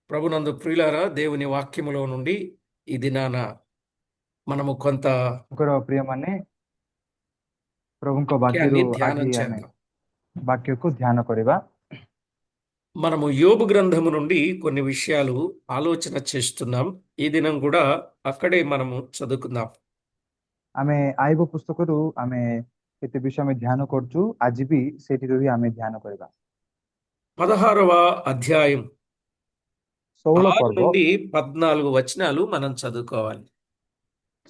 ప్రభునందు ప్రియులారా, దేవుని వాక్యములో నుండి ఈ దినాన మనము కొంత ପ୍ରିୟମାନେ ପ୍ରଭୁଙ୍କ ବାକ୍ୟରୁ వాక్యాన్ని ధ్యానం ଆଜି ଆମେ చేద్దాం. ବାକ୍ୟକୁ ଧ୍ୟାନ କରିବା। మనము యోబు గ్రంథము నుండి కొన్ని విషయాలు ఆలోచన చేస్తున్నాం. ఈ దినం కూడా అక్కడే మనము చదువుకుందాం. ଆମେ ଆଇବ ପୁସ୍ତକରୁ ଆମେ କେତେ ବିଷୟ ଆମେ ଧ୍ୟାନ କରୁଛୁ, ଆଜି ବି ସେଇଠିରୁ ହିଁ ଆମେ ଧ୍ୟାନ କରିବା। 16వ అధ్యాయం 16 6 ପର୍ବ నుండి 14 వచనాలు మనం చదువుకోవాలి.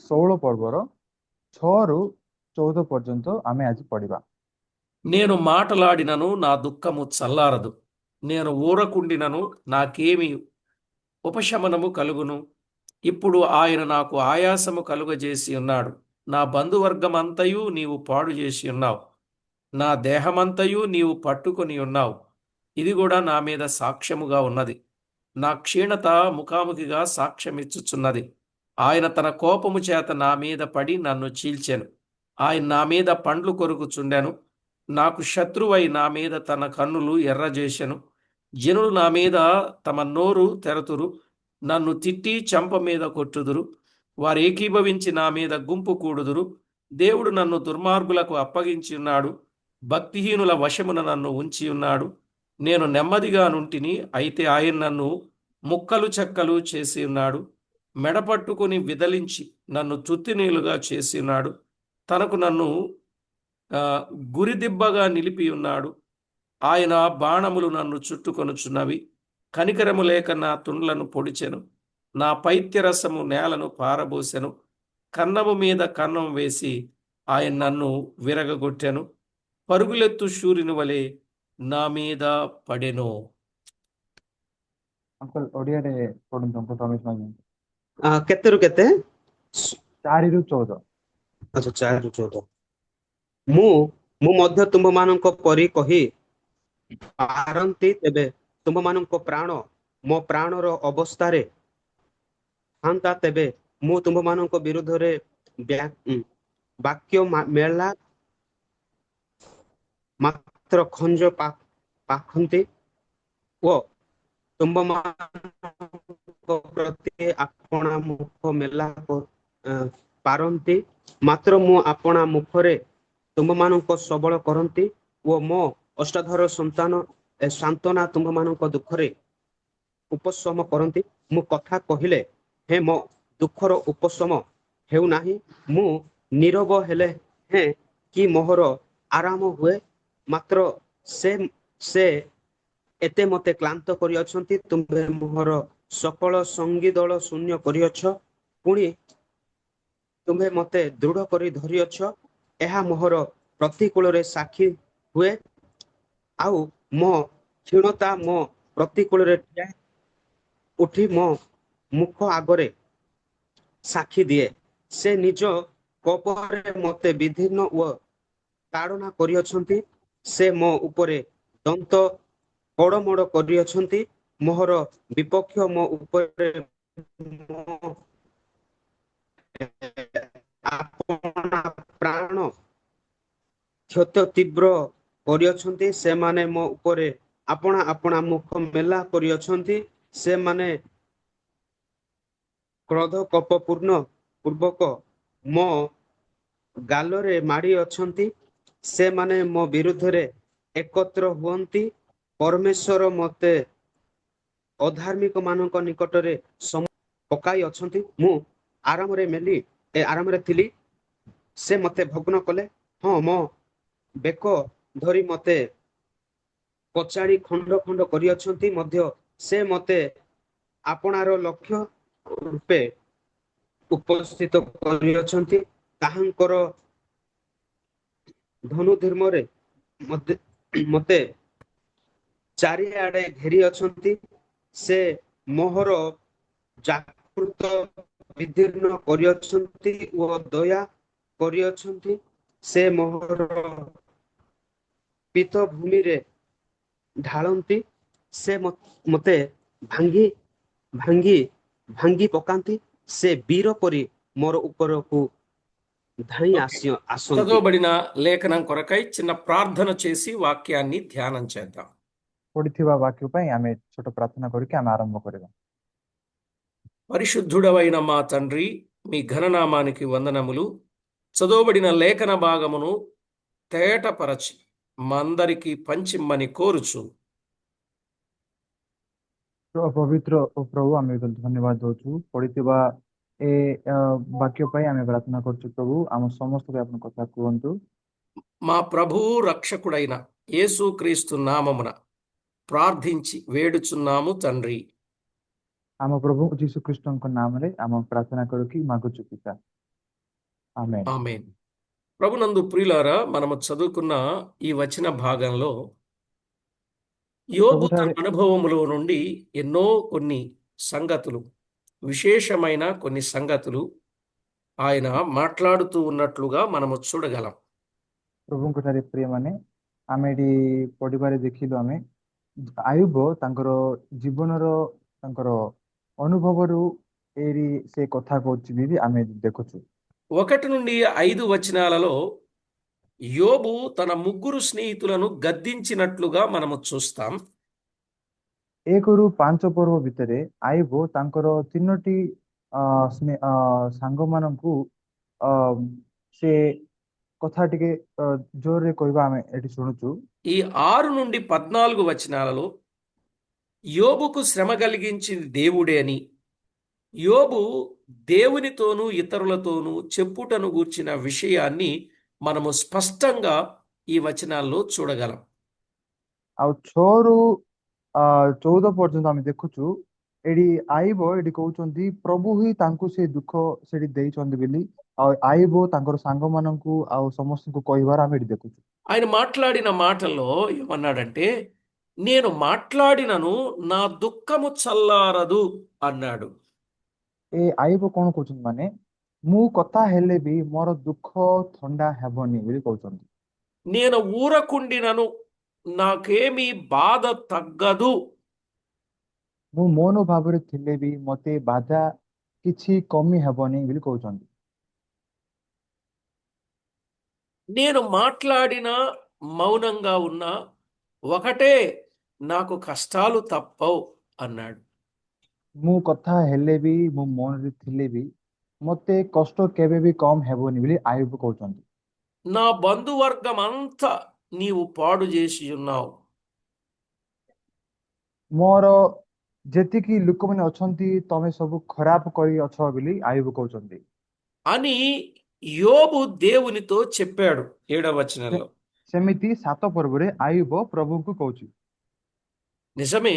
16 ପର୍ବର 6 ରୁ 14 ପର୍ଯ୍ୟନ୍ତ ଆମେ ଆଜି ପଢିବା। నేను మాటలాడినను నా దుఃఖము చల్లారదు, నేను ఊరకుండినను నాకేమి ఉపశమనము కలుగును. ఇప్పుడు ఆయన నాకు ఆయాసము కలుగజేసి ఉన్నాడు. నా బంధువర్గమంతయు నీవు పాడు చేసి ఉన్నావు. నా దేహమంతయు నీవు పట్టుకొని ఉన్నావు. ఇది కూడా నా మీద సాక్ష్యముగా ఉన్నది. నా క్షీణత ముఖాముఖిగా సాక్ష్యమిచ్చుచున్నది. ఆయన తన కోపము చేత నా మీద పడి నన్ను చీల్చెను. ఆయన నా మీద పండ్లు కొరుకుచుండెను. నాకు శత్రువై నా మీద తన కన్నులు ఎర్రజేసెను. జనులు నా మీద తమ నోరు తెరతురు. నన్ను తిట్టి చెంప మీద కొట్టుదురు. వారు ఏకీభవించి నా మీద గుంపు కూడుదురు. దేవుడు నన్ను దుర్మార్గులకు అప్పగించి ఉన్నాడు. భక్తిహీనుల వశమున నన్ను ఉంచి ఉన్నాడు. నేను నెమ్మదిగా నుంటిని, అయితే ఆయన నన్ను ముక్కలు చెక్కలు చేసి ఉన్నాడు. మెడపట్టుకుని విదలించి నన్ను తుత్తినీలుగా చేసి ఉన్నాడు. తనకు నన్ను గురిదిబ్బగా నిలిపి ఉన్నాడు. ఆయన బాణములు నన్ను చుట్టుకొనుచున్నవి. కనికరము లేక నా తుండ్లను పొడిచెను. నా పైత్యరసము నేలను పారబోసెను. కన్నము మీద కన్నం వేసి ఆయన నన్ను విరగగొట్టెను. పరుగులెత్తు శూరుని వలె నా మీద పడెను. अंकल ओडियाରେ ପଢନ୍ତୁ अंकल ରମେଶ ମାଝୀ। କେତେରୁ କେତେ? 4 ରୁ 14। ଆଚ୍ଛା, 4 ରୁ 14। ମୁଁ ମଧ୍ୟ ତୁମମାନଙ୍କ ପରି କହି ପାରନ୍ତି, ତେବେ ତୁମମାନଙ୍କ ପ୍ରାଣ ମୋ ପ୍ରାଣର ଅବସ୍ଥାରେ ଥାନ୍ତା, ତେବେ ମୁଁ ତୁମମାନଙ୍କ ବିରୁଦ୍ଧରେ ବାକ୍ୟ ମେଳା ମାତ୍ର ଖଞ୍ଜ ପାଖନ୍ତି ଓ ତୁମମାନଙ୍କ ପ୍ରତି ଆପଣା ମୁଖ ମେଲା ପାରନ୍ତି। ମାତ୍ର ମୁଁ ଆପଣା ମୁଖରେ ତୁମମାନଙ୍କ ସବଳ କରନ୍ତି ଓ ମୋ ଅଷ୍ଟାଧର ସାନ୍ତ୍ୱନା ତୁମମାନଙ୍କ ଦୁଃଖରେ ଉପଶମ କରନ୍ତି। ମୁଁ କଥା କହିଲେ ହେ ମୋ ଦୁଃଖର ଉପଶମ ହେଉନାହିଁ। ମୁଁ ନୀରବ ହେଲେ ହେଁ କି ମୋହର ଆରାମ ହୁଏ। ମାତ୍ର ସେ ଏତେ ମୋତେ କ୍ଳାନ୍ତ କରିଅଛନ୍ତି। ତୁମେ ମୋହର ସକଳ ସଙ୍ଗୀ ଦଳ ଶୂନ୍ୟ କରିଅଛ। ପୁଣି ତୁମେ ମୋତେ ଦୃଢ଼ କରି ଧରିଅଛ। ଏହା ମୋହର ପ୍ରତିକୂଳରେ ସାକ୍ଷୀ ହୁଏ, ଆଉ ମୋ କ୍ଷୀଣତା ମୋ ପ୍ରତିକୂଳରେ ଠିଆ ଉଠି ମୋ ମୁଖ ଆଗରେ ସାକ୍ଷୀ ଦିଏ। ସେ ନିଜ କୋପରେ ମୋତେ ବିଧିନ୍ନ ଓ ତାଡ଼ନା କରିଅଛନ୍ତି। ସେ ମୋ ଉପରେ ଦନ୍ତ କଡ଼ମଡ଼ କରିଅଛନ୍ତି। ମୋହର ବିପକ୍ଷ ମୋ ଉପରେ ଆପଣା ପ୍ରାଣ କ୍ଷତ ତୀବ୍ର କରିଅଛନ୍ତି। ସେମାନେ ମୋ ଉପରେ ଆପଣା ଆପଣା ମୁଖ ମେଲା କରିଅଛନ୍ତି। ସେମାନେ କ୍ରୋଧ କୋପ ପୂର୍ବକ ମୋ ଗାଲରେ ମାଡ଼ି ଅଛନ୍ତି। ସେମାନେ ମୋ ବିରୁଦ୍ଧରେ ଏକତ୍ର ହୁଅନ୍ତି। ପରମେଶ୍ୱର ମୋତେ ଅଧାର୍ମିକ ମାନଙ୍କ ନିକଟରେ ପକାଇ ଅଛନ୍ତି। ମୁଁ ଆରାମରେ ଥିଲି, ସେ ମୋତେ ଭଗ୍ନ କଲେ। ହଁ, ମୋ ବେକ ଧରି ମୋତେ କଚାଡ଼ି ଖଣ୍ଡ ଖଣ୍ଡ କରିଅଛନ୍ତି ମଧ୍ୟ। ସେ ମୋତେ ଆପଣାର ଲକ୍ଷ୍ୟ ରୂପେ ଉପସ୍ଥିତ କରିଅଛନ୍ତି। ତାହାଙ୍କର ଧନୁଧର୍ମରେ ମୋତେ ଚାରିଆଡ଼େ ଘେରି ଅଛନ୍ତି। ସେ ମୋହର ଜାଗୃତ ବିଦୀର୍ଣ୍ଣ କରିଅଛନ୍ତି ଓ ଦୟା କରିଅଛନ୍ତି। ସେ ମୋହର ପୀତ ଭୂମିରେ ଢାଳନ୍ତି। ସେ ମୋତେ ଭାଙ୍ଗି ଭାଙ୍ଗି ଭାଙ୍ଗି పకాంతి। ସେ ବୀର ପରି ମୋର ଉପରକୁ ଧାଇଁ ଆସନ୍ତି। చదవబడిన లేఖనం కొరకై చిన్న ప్రార్థన చేసి వాక్యాన్ని ధ్యానం చేద్దాం. ପଢିଥିବା ବାକ୍ୟ ପାଇଁ ଆମେ ଛୋଟ ପ୍ରାର୍ଥନା କରିକି ଆମେ ଆରମ୍ଭ କରିବା। పరిశుద్ధుడవైన మా తండ్రి, మీ ఘననామానికి వందనములు. చదవబడిన లేఖన భాగమును తేటపరచి మా అందరికీ పంచిమ్మని కోరుచు. ପବିତ୍ର ଓ ପ୍ରଭୁ ଆମେ ଧନ୍ୟବାଦ ଦଉଛୁ ପଢିଥିବା ଏ ବାକ୍ୟ ପାଇଁ ଆମେ ପ୍ରାର୍ଥନା କରୁଛୁ। ପ୍ରଭୁ ଆମ ସମସ୍ତଙ୍କୁ ଆପଣ କଥା କୁହନ୍ତୁ। మా ప్రభువు రక్షకుడైన యేసుక్రీస్తు నామమున ప్రార్థించి వేడుచున్నాము తండ్రి. ଆମ ପ୍ରଭୁ ଯୀଶୁ ଖ୍ରୀଷ୍ଟଙ୍କ ନାମରେ ଆମେ ପ୍ରାର୍ଥନା କରୁକି ମାଗୁଛୁ ପିତା, ఆమేన్। ఆమేన్. ప్రభునందు ప్రియులారా, మనము చదువుకున్న ఈ వచన భాగంలో యోబు తన ସବୁଠାରେ అనుభవములో నుండి ఎన్నో కొన్ని సంగతులు, విశేషమైన కొన్ని సంగతులు ఆయన మాట్లాడుతూ ఉన్నట్లుగా మనము చూడగలం. ପ୍ରଭୁଙ୍କ ଠାରେ ପ୍ରିୟମାନେ ଆମେ ଏଠି ପଢିବାରେ ଦେଖିଲୁ ଆମେ ଆୟୁବ ତାଙ୍କର ଜୀବନର ତାଙ୍କର ଅନୁଭବରୁ ଏଠି ସେ କଥା କହୁଛି ବି ଆମେ ଦେଖୁଛୁ। 1-5 వచనాలలో యోబు తన ముగ్గురు స్నేహితులను గద్దించినట్లుగా మనము చూస్తాం. 1ରୁ 5 ପର୍ବ ଭିତରେ ଆୟୁବ ତାଙ୍କର 3ଟି ସାଙ୍ଗମାନଙ୍କୁ ଅ, ସେ କଥା ଟିକେ ଜୋରରେ କହିବା ଆମେ ଏଠି ଶୁଣୁଛୁ। ఈ 6-14 వచనాలలో యోబుకు శ్రమ కలిగించింది దేవుడే అని, యోబు దేవునితోనూ ఇతరులతోనూ చెప్పుటను గూర్చిన విషయాన్ని మనము స్పష్టంగా ఈ వచనాల్లో చూడగలం. ଆଉ 6ରୁ 14 ପର୍ଯ୍ୟନ୍ତ ଆମେ ଦେଖୁଛୁ ଏଠି ଆୟୁବ ଏଠି କହୁଛନ୍ତି ପ୍ରଭୁ ହିଁ ତାଙ୍କୁ ସେ ଦୁଃଖ ସେଠି ଦେଇଛନ୍ତି ବୋଲି, ଆଉ ଆୟୁବ ତାଙ୍କର ସାଙ୍ଗମାନଙ୍କୁ ଆଉ ସମସ୍ତଙ୍କୁ କହିବାର ଆମେ ଏଠି ଦେଖୁଛୁ। ఆయన మాట్లాడిన మాటల్లో ఏమన్నాడంటే, నేను మాట్లాడినను నా దుఃఖము చల్లారదు అన్నాడు. ଏ ଆୟୁବ କଣ କହୁଛନ୍ତି ମାନେ ମୁଁ କଥା ହେଲେ ବି ମୋର ଦୁଃଖ ଥଣ୍ଡା ହେବନି ବୋଲି କହୁଛନ୍ତି। నేను ఊరకుండినను నాకేమీ బాధ తగ్గదు. ମୁଁ ମୌନ ଭାବରେ ଥିଲେ ବି ମତେ ବାଧା କିଛି କମି ହେବନି ବୋଲି କହୁଛନ୍ତି। నేను మాట్లాడినా మౌనంగా ఉన్నా ఒకటే, నాకు కష్టాలు తప్పవు అన్నాడు. ମୁଁ କଥା ହେଲେ ବି ମୁଁ ମୌନରେ ଥିଲେ ବି ମତେ କଷ୍ଟ କେବେ ବି କମ ହେବନି ବୋଲି ଆୟୁବ କହୁଛନ୍ତି। నా బంధువర్గం అంతా నీవు పాడు చేసి ఉన్నావు. ମୋର ଯେତିକି ଲୋକମାନେ ଅଛନ୍ତି ତମେ ସବୁ ଖରାପ କରି ଅଛ ବୋଲି ଆୟୁବ କହୁଛନ୍ତି। అని యోబు దేవునితో చెప్పాడు 7వ వచనంలో. ସେମିତି 7 ପର୍ବରେ ଆୟୁବ ପ୍ରଭୁଙ୍କୁ କହୁଛି। నిజమే,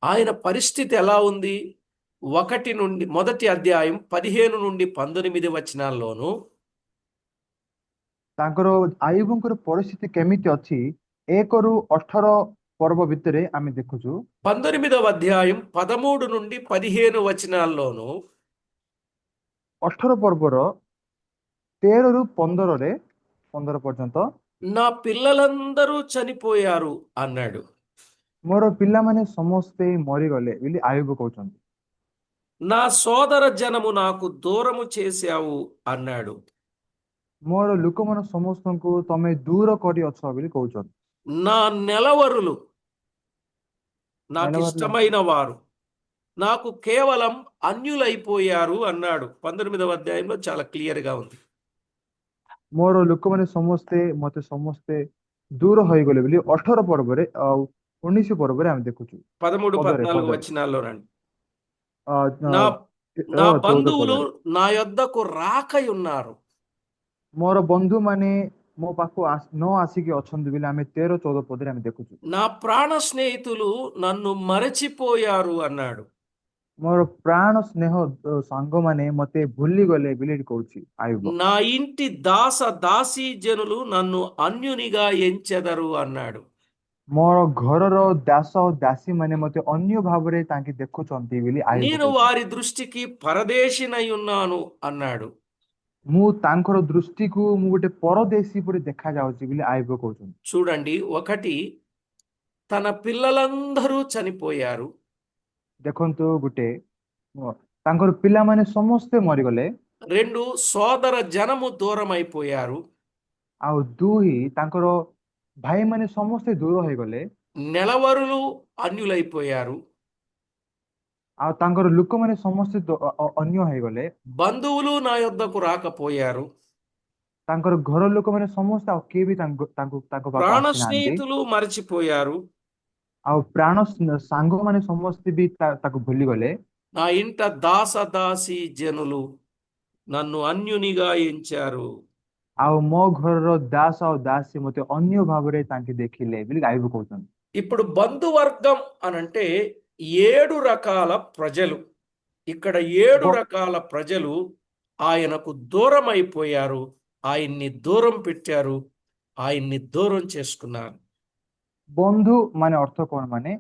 ఆయన పరిస్థితి ఎలా ఉంది? 1 అధ్యాయం 15-19 వచనాల్లోనూ ତାଙ୍କର ଆୟୁବଙ୍କର ପରିସ୍ଥିତି କେମିତି ଅଛି 1ରୁ 18 ପର୍ବ ଭିତରେ ଆମେ ଦେଖୁଛୁ। 19వ అధ్యాయం 13-15 వచనాల్లోనూ 18 ପର୍ବର 13ରୁ 15 ପର୍ଯ୍ୟନ୍ତ నా పిల్లలందరూ చనిపోయారు అన్నాడు. ମୋର ପିଲାମାନେ ସମସ୍ତେ ମରିଗଲେ ବୋଲି ଆୟୁବ କହୁଛନ୍ତି। నా సోదర జనము నాకు దూరము చేశావు అన్నాడు. ମୋର ଲୋକମାନେ ସମସ୍ତଙ୍କୁ ତମେ ଦୂର କରି ଅଛ ବୋଲି କହୁଛନ୍ତି। నా నెలవరులు, నాకు నెలవర్లు ఇష్టమైన వారు నాకు కేవలం అన్యులైపోయారు అన్నాడు. 19వ అధ్యాయంలో చాలా క్లియర్గా ఉంది. ମୋର ଲୋକମାନେ ସମସ୍ତେ ମତେ ସମସ୍ତେ ଦୂର ହୋଇଗଲେ ବୋଲି 18 ପର୍ବରେ ଆଉ 19 ପର୍ବରେ ଆମେ ଦେଖୁଛୁ। 13-14 వచనాల్లో రండి. ଅ, ଅ, నా నా 14 బంధువులు ପର୍ବରେ నా యొద్దకు రాకై ఉన్నారు. ମୋର ବନ୍ଧୁ ମାନେ ମୋ ପାଖକୁ ନ ଆସିକି ଅଛନ୍ତି ବୋଲି ଆମେ 13-14 ପଦରେ ଆମେ ଦେଖୁଛୁ। నా ప్రాణ స్నేహితులు నన్ను మరచిపోయారు అన్నాడు. ମୋର ପ୍ରାଣ ସ୍ନେହ ସାଙ୍ଗମାନେ ମତେ ଭୁଲିଗଲେ ବୋଲି ଏଠି କହୁଛି ଆୟୁବ। నా ఇంటి దాస దాసీ జనులు నన్ను అన్యునిగా ఎంచెదరు అన్నాడు. ମୋର ଘରର ଦାସ ଦାସୀ ମାନେ ମତେ ଅନ୍ୟ ଭାବରେ ତାଙ୍କେ ଦେଖୁଛନ୍ତି ବୋଲି ଆୟୁବ నేను କହୁଛନ୍ତି। వారి దృష్టికి పరదేశినై ఉన్నాను అన్నాడు. ମୁଁ ତାଙ୍କର ଦୃଷ୍ଟିକୁ ମୁଁ ଗୋଟେ ପରଦେଶୀ ପରି ଦେଖା ଯାଉଛି ବୋଲି ଆୟୁବ କହୁଛନ୍ତି। చూడండి, 1 తన పిల్లలందరూ చనిపోయారు. ଦେଖନ୍ତୁ ଗୋଟେ ତାଙ୍କର ପିଲାମାନେ ସମସ୍ତେ ମରିଗଲେ। 2 సోదర జనము దూరం అయిపోయారు. ଆଉ 2 ତାଙ୍କର ଭାଇମାନେ ସମସ୍ତେ ଦୂର ହେଇଗଲେ నెలవరులు అన్యులైపోయారు. ଆଉ ତାଙ୍କର ଲୋକମାନେ ସମସ୍ତେ ଅନ୍ୟ ହେଇଗଲେ। బంధువులు నా యొద్దకు రాకపోయారు. ତାଙ୍କର ଘର ଲୋକମାନେ ସମସ୍ତେ ଆଉ କିଏ ବି ତାଙ୍କ ପାଖକୁ ప్రాణ ଆସିନାହାନ୍ତି। స్నేహితులు మరచిపోయారు. ଆଉ ପ୍ରାଣ ସାଙ୍ଗମାନେ ସମସ୍ତେ ବି ତାକୁ ଭୁଲିଗଲେ। నా ఇంట దాసదాసి జనులు నన్ను అన్యునిగా ఎంచారు. ଆଉ ମୋ ଘରର ଦାସ ଆଉ ଦାସୀ ମତେ ଅନ୍ୟ ଭାବରେ ତାଙ୍କେ ଦେଖିଲେ ବୋଲି ଗାଇବ କହୁଛନ୍ତି। ఇప్పుడు బంధువర్గం అనంటే 7 రకాల ప్రజలు. ఇక్కడ 7 ବ- రకాల ప్రజలు ఆయనకు దూరం అయిపోయారు. ఆయన్ని దూరం పెట్టారు. ఆయన్ని దూరం చేసుకున్నారు. ବନ୍ଧୁ ମାନେ ଅର୍ଥ କଣ ମାନେ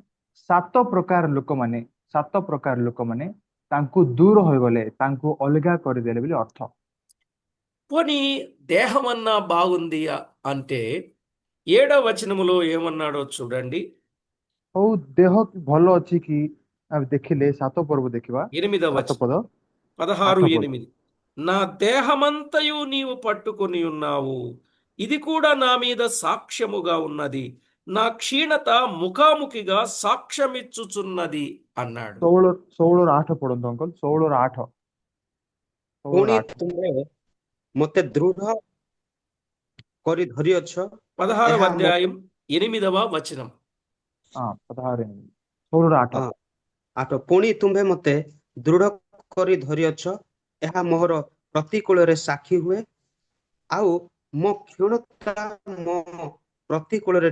7 ପ୍ରକାର ଲୋକମାନେ ତାଙ୍କୁ ଦୂର ହୋଇଗଲେ, ତାଙ୍କୁ ଅଲଗା କରିଦେଲେ ବୋଲି ଅର୍ଥ। పోనీ దేహమన్నా బాగుంది అంటే 7వ వచనములో ఏమన్నాడో చూడండి. ହଉ ଦେହ ଭଲ ଅଛି କି? ଆମେ ଦେଖିଲେ 7 ପର୍ବ ଦେଖିବା। 8వ 7 వచనం ପଦ 8 ପଦ 16:8 నా దేహమంతయు నీవు పట్టుకొని ఉన్నావు, ఇది కూడా నా మీద సాక్ష్యముగా ఉన్నది, నా క్షీణత ముఖాముఖిగా సాక్ష్యమిచ్చుచున్నది అన్నాడు. 16 8 ପଢନ୍ତୁ ଅଙ୍କଲ। 16 ପୁଣି 8 ତୁମେ ମୋତେ ଦୃଢ କରି ଧରିଅଛ, 16వ ଏହା ମୋ అధ్యాయం 8వ వచనం. 16 16 8 ହଁ, ଆଠ ପୁଣି ତୁମ୍ଭେ ମୋତେ ଦୃଢ କରି ଧରିଅଛ, ଏହା ମୋହର ପ୍ରତିକୂଳରେ ସାକ୍ଷୀ ହୁଏ, ଆଉ ମୋ କ୍ଷୀଣତା ମୋ ପ୍ରତିକୂଳରେ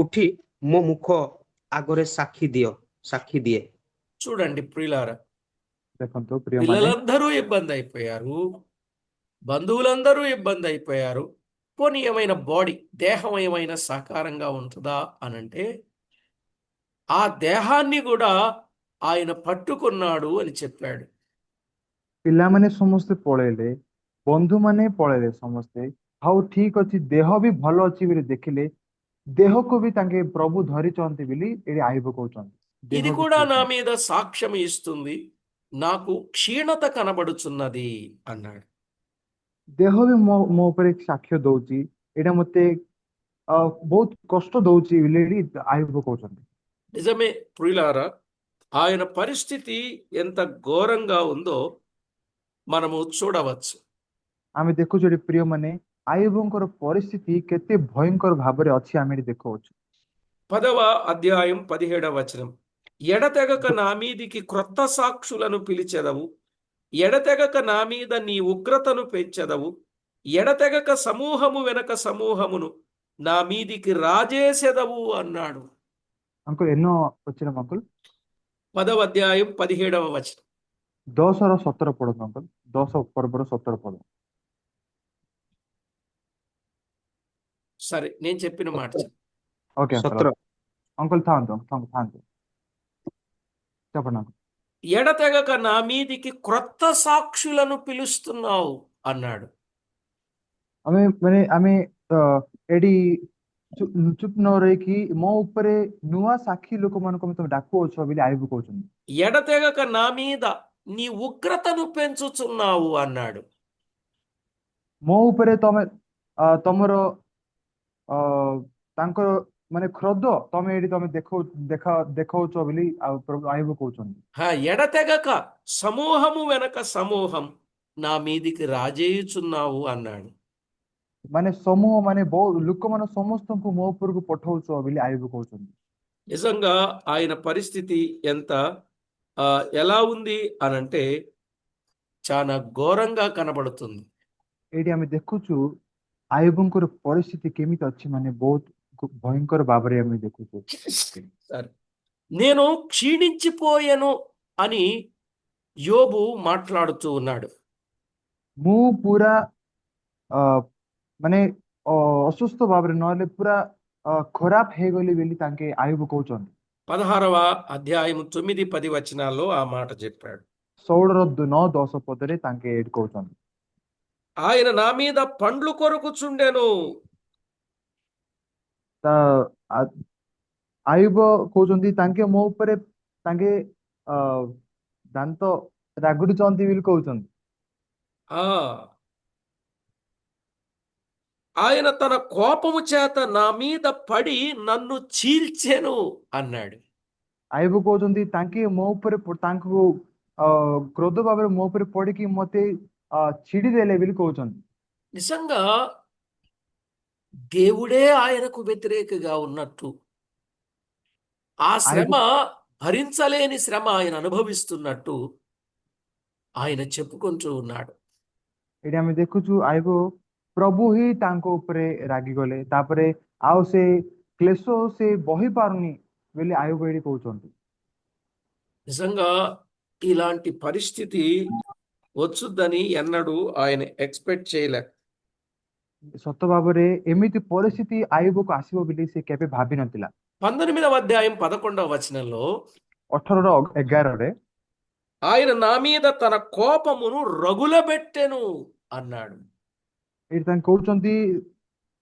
ଉଠି ମୋ ମୁଖ ଆଗରେ ସାକ୍ଷୀ ଦିଏ। చూడండి ప్రియులారా, ଦେଖନ୍ତୁ ପ୍ରିୟମାନେ, పిల్లలందరూ ఇబ్బంది అయిపోయారు, బంధువులందరూ ఇబ్బంది అయిపోయారు. పోనీ ఏమైనా బాడీ దేహం ఏమైనా సాకారంగా ఉంటుందా అనంటే ఆ దేహాన్ని కూడా ఆయన పట్టుకున్నాడు అని చెప్పాడు. ପିଲାମାନେ ସମସ୍ତେ ପଳେଇଲେ, ବନ୍ଧୁମାନେ ପଳେଇଲେ ସମସ୍ତେ। ହଉ ଠିକ ଅଛି, ଦେହ ବି ଭଲ ଅଛି ବୋଲି ଦେଖିଲେ, ଦେହକୁ ବି ତାଙ୍କେ ପ୍ରଭୁ ଧରିଛନ୍ତି ବୋଲି ଏଠି ଆଇବ କହୁଛନ୍ତି। ଦେହ ఇది ବି కూడా నా ଧରିଛନ୍ତି। మీద సాక్ష్యం ఇస్తుంది, నాకు క్షీణత కనబడుచున్నది అన్నాడు. ଦେହ ବି ମୋ ଉପରେ ସାକ୍ଷ୍ୟ ଦଉଛି, ଏଇଟା ମତେ ବହୁତ କଷ୍ଟ ଦଉଛି ବୋଲି ଏଠି ଆଇବ କହୁଛନ୍ତି। నిజమే ప్రియులారా, ఆయన పరిస్థితి ఎంత ఘోరంగా ఉందో మనము చూడవచ్చు. ଆମେ ଦେଖୁଛୁ ଏଠି ପ୍ରିୟମାନେ, ଆଇବଙ୍କର ପରିସ୍ଥିତି କେତେ ଭୟଙ୍କର ଭାବରେ ଅଛି ଆମେ ଏଠି ଦେଖୁଛୁ। 10వ అధ్యాయం 17వ వచనం ఎడతెగక నా మీదికి క్రొత్త సాక్షులను పిలిచెదవు, ఎడతెగక నా మీద నీ ఉగ్రతను పెంచెదవు, ఎడతెగక సమూహము వెనక సమూహమును నా మీదికి రాజేసెదవు అన్నాడు. అంకుల్ ఎన్నో వచ్చిన అంకుల్? 10వ అధ్యాయం 17వ వచనం. 10 ର 17 ପଢନ୍ତୁ ଅଙ୍କଲ। 10 ପର୍ବର 17 ପଦ। సరే, నేను చెప్పిన మాట చెప్పు. ఓకే అంకుల్, 17 ఓకే అంకుల్, ଥାନ୍ତୁ చెప్పండి అంకుల్। ఎడతెగక నా మీదికి క్రొత్త సాక్షులను పిలుస్తున్నావు అన్నాడు. ଆମେ ଏଠି ଚୁପ୍ ନ ରହିକି ମୋ ଉପରେ ନୂଆ ସାକ୍ଷୀ ଲୋକମାନଙ୍କୁ ତମେ ଡାକୁଅଛ ବୋଲି ଆଇବୁ କହୁଛନ୍ତି। ఎడతెగక నా మీద నీ ఉగ్రతను పెంచుచున్నావు అన్నాడు. ମୋ ଉପରେ ତମର ଅ, ତାଙ୍କର ମାନେ କ୍ରୋଧ ତମେ ଦେଖାଉଛ ବୋଲି ଆଉ ପ୍ରଭୁ ଆଇବୁ କହୁଛନ୍ତି। ఎడతెగక సమూహము వెనక సమూహం నా మీదికి రాజేయుచున్నావు అన్నాడు. ମାନେ ସମూହ ମାନେ ବହୁ ଲୋକମାନେ ସମସ୍ତଙ୍କୁ ମୋ ଉପରକୁ ପଠଉଛ ବୋଲି ଆଇବୁ କହୁଛନ୍ତି। నిజంగా ఆయన పరిస్థితి ఎంత ఎలా ఉంది అనంటే చాలా ఘోరంగా కనబడుతుంది. ଏଇଠି ଆମେ ଦେଖୁଛୁ ଆଇବୁଙ୍କର ପରିସ୍ଥିତି କେମିତି ଅଛି, ମାନେ ବହୁତ ଭୟଙ୍କର ଭାବରେ ଆମେ ଦେଖୁଛୁ। సరే, నేను క్షీణించిపోయాను అని యోబు మాట్లాడుతూ ఉన్నాడు. ମୁଁ ପୁରା ଅ, ମାନେ ଅସୁସ୍ଥ ଭାବରେ ନହେଲେ ପୁରା ଖରାପ ହେଇଗଲି ବୋଲି ତାଙ୍କେ ଆଇବୁ କହୁଛନ୍ତି। 16వ అధ్యాయం 9, 10 వచనాల్లో ఆ మాట చెప్పాడు. 16 9 10 ପଦରେ ତାଙ୍କେ ଏଇଠି କହୁଛନ୍ତି। ఆయన నా మీద పండ్లు కొరుకుచుండెను. ତା ଆୟୁବ କହୁଛନ୍ତି ତାଙ୍କେ ମୋ ଉପରେ ତାଙ୍କେ ଅ ଦାନ୍ତ ରାଗୁଡୁଛନ୍ତି ବୋଲି କହୁଛନ୍ତି। ఆ ఆయన తన కోపము చేత నా మీద పడి నన్ను చీల్చెను అన్నాడు. ଆଇବ କହୁଛନ୍ତି ତାଙ୍କେ ମୋ ଉପରେ ତାଙ୍କୁ କ୍ରୋଧ ଭାବରେ ମୋ ଉପରେ ପଡିକି ମତେ ଛିଡି ଦେଲେ ବୋଲି କହୁଛନ୍ତି। నిజంగా దేవుడే ఆయనకు వ్యతిరేకగా ఉన్నట్టు, ఆ శ్రమ ଆଇବ భరించలేని శ్రమ ఆయన అనుభవిస్తున్నట్టు ఆయన చెప్పుకుంటూ ఉన్నాడు. ଏଠି ଆମେ ଦେଖୁଛୁ ଆଇବ ପ୍ରଭୁ ହିଁ ତାଙ୍କ ଉପରେ ରାଗିଗଲେ, ତାପରେ ଆଉ ସେ କ୍ଲେଶ ସେ ବହି ପାରୁନି ବୋଲି ଆଇବ ଏଠି କହୁଛନ୍ତି। నిజంగా ఇలాంటి పరిస్థితి వచ్చుద్దని ఎన్నడూ ఆయన ఎక్స్పెక్ట్ చేయలే. ସତ ଭାବରେ ଏମିତି ପରିସ୍ଥିତି ଆଇବକୁ ଆସିବ ବୋଲି ସେ କେବେ ଭାବିନଥିଲା। 19వ అధ్యాయం 11వ వచనంలో 18-11 ఆయన నా మీద తన కోపమును రగులబెట్టెను అన్నాడు. ଏଠି ତାଙ୍କେ କହୁଛନ୍ତି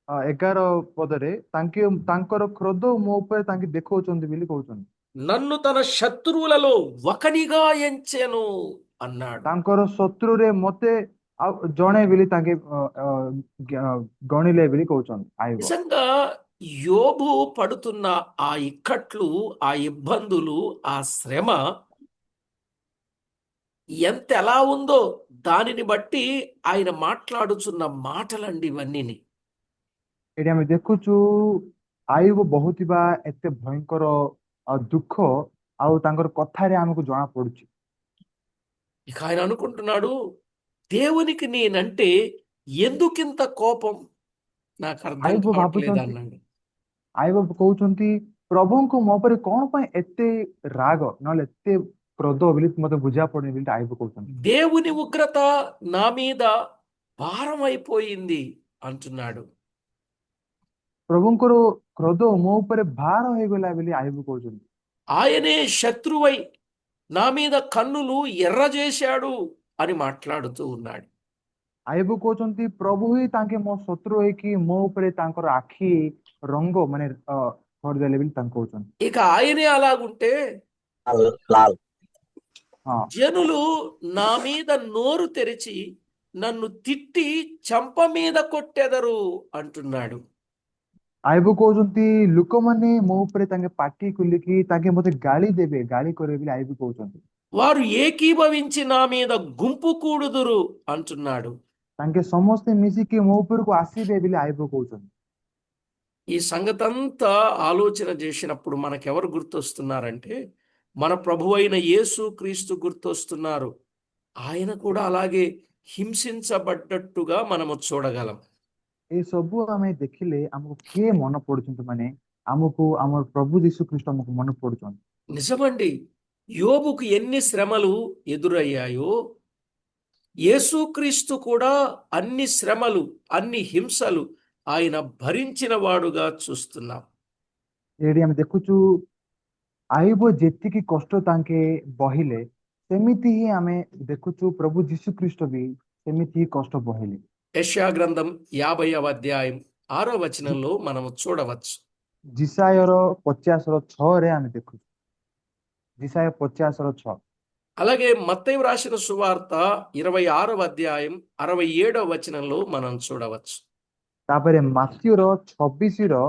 11 ପଦରେ ତାଙ୍କେ ତାଙ୍କର କ୍ରୋଧ ମୋ ଉପରେ ତାଙ୍କେ ଦେଖାଉଛନ୍ତି ବୋଲି କହୁଛନ୍ତି। నన్ను తన శత్రువులలో ఒకనిగా ఎంచెను అన్నాడు. ତାଙ୍କର ଶତ୍ରୁରେ ମତେ ଆଉ ଜଣେ ବୋଲି ତାଙ୍କେ ଗଣିଲେ ବୋଲି କହୁଛନ୍ତି ଆଇବ। నిజంగా యోబు పడుతున్న ఆ ఇక్కట్లు, ఆ ఇబ్బందులు, ఆ శ్రమ ఎలా ఉందో దానిని బట్టి ఆయన మాట్లాడుచున్న మాటలండి ఇవన్నీ. ଏଠି ଆମେ ଦେଖୁଛୁ ଆଇବ ବହୁଥିବା ଏତେ ଭୟଙ୍କର ଦୁଃଖ ଆଉ ତାଙ୍କର କଥାରେ ଆମକୁ ଜଣା ପଡୁଛି। ఇక ఆయన అనుకుంటున్నాడు, దేవునికి నేనంటే ఎందుకింత కోపం, నాకు అర్థం ଆଇବ కావట్లేదు ଭାବୁଛନ୍ତି అన్నాడు. ଆଇବ କହୁଛନ୍ତି ପ୍ରଭୁଙ୍କୁ ମୋ ଉପରେ କଣ ପାଇଁ ଏତେ ରାଗ ନହେଲେ ଏତେ କ୍ରୋଧ ବୋଲି ମତେ ବୁଝା ପଡୁନି ବୋଲି ଆଇବ କହୁଛନ୍ତି। దేవుని ఉగ్రత నా మీద భారం అయిపోయింది అంటున్నాడు. ପ୍ରଭୁଙ୍କର କ୍ରୋଧ ମୋ ଉପରେ ଭାର ହେଇଗଲା ବୋଲି ଆଇବ କହୁଛନ୍ତି। ఆయనే శత్రువై నా మీద కన్నులు ఎర్ర చేశాడు అని మాట్లాడుతూ ఉన్నాడు. ଆଇବ କହୁଛନ୍ତି ପ୍ରଭୁ ହିଁ ତାଙ୍କେ ମୋ ଶତ୍ରୁ ହେଇକି ମୋ ଉପରେ ତାଙ୍କର ଆଖି ରଙ୍ଗ ମାନେ କରିଦେଲେ ବୋଲି ତାଙ୍କୁ କହୁଛନ୍ତି। ఇక ఆయనే అలాగుంటే లాల్ ହଁ జనులు నా మీద నోరు తెరిచి నన్ను తిట్టి చంప మీద కొట్టెదరు అంటున్నాడు. ଆଇବ କହୁଛନ୍ତି ଲୋକମାନେ ମୋ ଉପରେ ତାଙ୍କେ ପାଟି ଖୋଲିକି ତାଙ୍କେ ମତେ ଗାଳି ଦେବେ, ଗାଳି କରିବେ ବୋଲି ଆଇବ କହୁଛନ୍ତି। వారు ఏకీభవించి నా మీద గుంపు కూడుదురు అంటున్నాడు. ତାଙ୍କେ ସମସ୍ତେ ମିଶିକି ମୋ ଉପରକୁ ଆସିବେ ବୋଲି ଆଇବ କହୁଛନ୍ତି। ఈ సంగతంతా ఆలోచన చేసినప్పుడు మనకెవరు గుర్తొస్తున్నారంటే మన ప్రభువైన యేసు క్రీస్తు గుర్తొస్తున్నారు. ఆయన కూడా అలాగే హింసించబడ్డట్టుగా మనము చూడగలం. ଏ ସବୁ ଆମେ ଦେଖିଲେ ଆମକୁ କିଏ ମନେ ପଡୁଛନ୍ତି, ମାନେ ଆମକୁ ଆମର ପ୍ରଭୁ ଯୀଶୁ ଖ୍ରୀଷ୍ଟ ଆମକୁ ମନେ ପଡୁଛନ୍ତି। నిజమండి, యోబుకు ఎన్ని శ్రమలు ఎదురయ్యాయో యేసుక్రీస్తు కూడా అన్ని శ్రమలు, అన్ని హింసలు ఆయన భరించిన వాడుగా చూస్తున్నాం. ଏଠି ଆମେ ଦେଖୁଛୁ ଆଇବ ଯେତିକି କଷ୍ଟ ତାଙ୍କେ ବହିଲେ ସେମିତି ହିଁ ଆମେ ଦେଖୁଛୁ ପ୍ରଭୁ ଯୀଶୁ ଖ୍ରୀଷ୍ଟ ବି ସେମିତି ହିଁ କଷ୍ଟ ବହିଲେ। యెషయా గ్రంథం 50వ అధ్యాయం 6వ వచనంలో మనము చూడవచ్చు. ଜିସାୟର 50:6 ଆମେ ଦେଖୁଛୁ। ଜିସାୟ 50:6 అలాగే మత్తయి వ్రాసిన సువార్త 26వ అధ్యాయం 67వ వచనంలో మనం చూడవచ్చు. ତାପରେ ମାଥ୍ୟୁର 26:67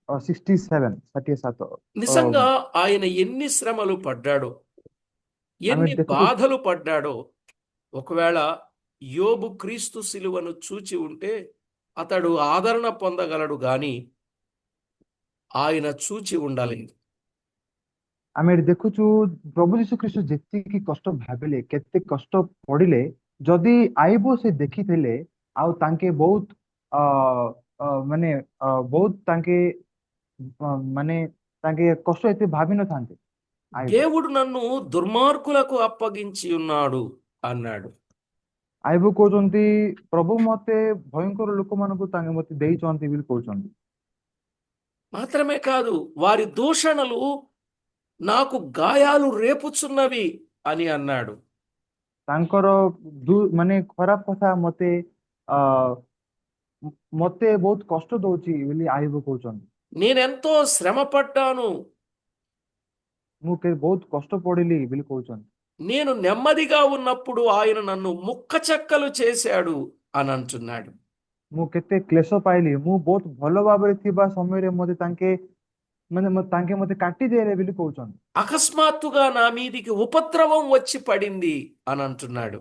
67 నిజంగా ఆయన ఎన్ని శ్రమలు పడ్డాడో, ଆମେ ఎన్ని ଦେଖୁଛୁ బాధలు పడ్డాడో. ఒకవేళ యోబు క్రీస్తు శిలువను చూచి ఉంటే అతడు ఆదరణ పొందగలడు గాని ఆయన చూచి ఉండలేదు. ଆମେ ଏଠି ଦେଖୁଛୁ ପ୍ରଭୁ ଯୀଶୁ ଖ୍ରୀଷ୍ଟ ଯେତିକି କଷ୍ଟ ଭାବିଲେ, କେତେ କଷ୍ଟ ପଡିଲେ, ଯଦି ଆଇବ ସେ ଦେଖିଥିଲେ ଆଉ ତାଙ୍କେ ବହୁତ ମାନେ ବହୁତ ତାଙ୍କେ ମାନେ ତାଙ୍କେ କଷ୍ଟ ଏତେ ଭାବିନଥାନ୍ତେ। ଆଇବ దేవుడు నన్ను దుర్మార్గులకు అప్పగించి ఉన్నాడు అన్నాడు. ଆଇବ କହୁଛନ୍ତି ପ୍ରଭୁ ମତେ ଭୟଙ୍କର ଲୋକମାନଙ୍କୁ ତାଙ୍କେ ମତେ ଦେଇଛନ୍ତି ବୋଲି କହୁଛନ୍ତି। మాత్రమే కాదు, వారి దూషణలు నాకు గాయాలు రేపుచున్నవి అని అన్నాడు. ତାଙ୍କର ମାନେ ଖରାପ କଥା ମତେ ମତେ ବହୁତ କଷ୍ଟ ଦଉଛି ବୋଲି ଆଇବ କହୁଛନ୍ତି। నేనెంతో శ్రమ పడ్డాను, ମୁଁ ବହୁତ କଷ୍ଟ ପଡିଲି ବୋଲି କହୁଛନ୍ତି। నేను నెమ్మదిగా ఉన్నప్పుడు ఆయన నన్ను ముక్కచెక్కలు చేశాడు అని అంటున్నాడు. ମୁଁ କେତେ କ୍ଲେଶ ପାଇଲି, ମୁଁ ବହୁତ ଭଲ ଭାବରେ ଥିବା ସମୟରେ ମତେ ତାଙ୍କେ ମତେ କାଟିଦେଲେ ବୋଲି କହୁଛନ୍ତି। అకస్మాత్తుగా నా మీదికి ఉపద్రవం వచ్చి పడింది అని అంటున్నాడు.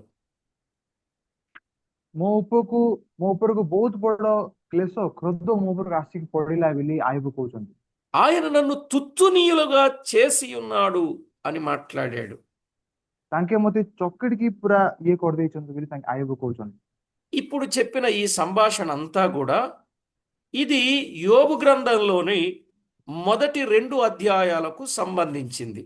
ମୋ ଉପରକୁ ମୋ ଉପରକୁ ବହୁତ ବଡ କ୍ଲେଶ କ୍ରୋଧ ମୋ ଉପରକୁ ଆସିକି ପଡିଲା ବୋଲି ଆୟୁବ କହୁଛନ୍ତି। ఆయన నన్ను తుత్తునీయులుగా చేసి ఉన్నాడు అని మాట్లాడాడు. ତାଙ୍କେ ମତେ ଚକଟିକି ପୁରା ଇଏ କରିଦେଇଛନ୍ତି ବୋଲି ତାଙ୍କେ ଆୟୁବ କହୁଛନ୍ତି। ఇప్పుడు చెప్పిన ఈ సంభాషణ అంతా కూడా ఇది యోబు గ్రంథంలోని మొదటి 2 అధ్యాయాలకు సంబంధించింది.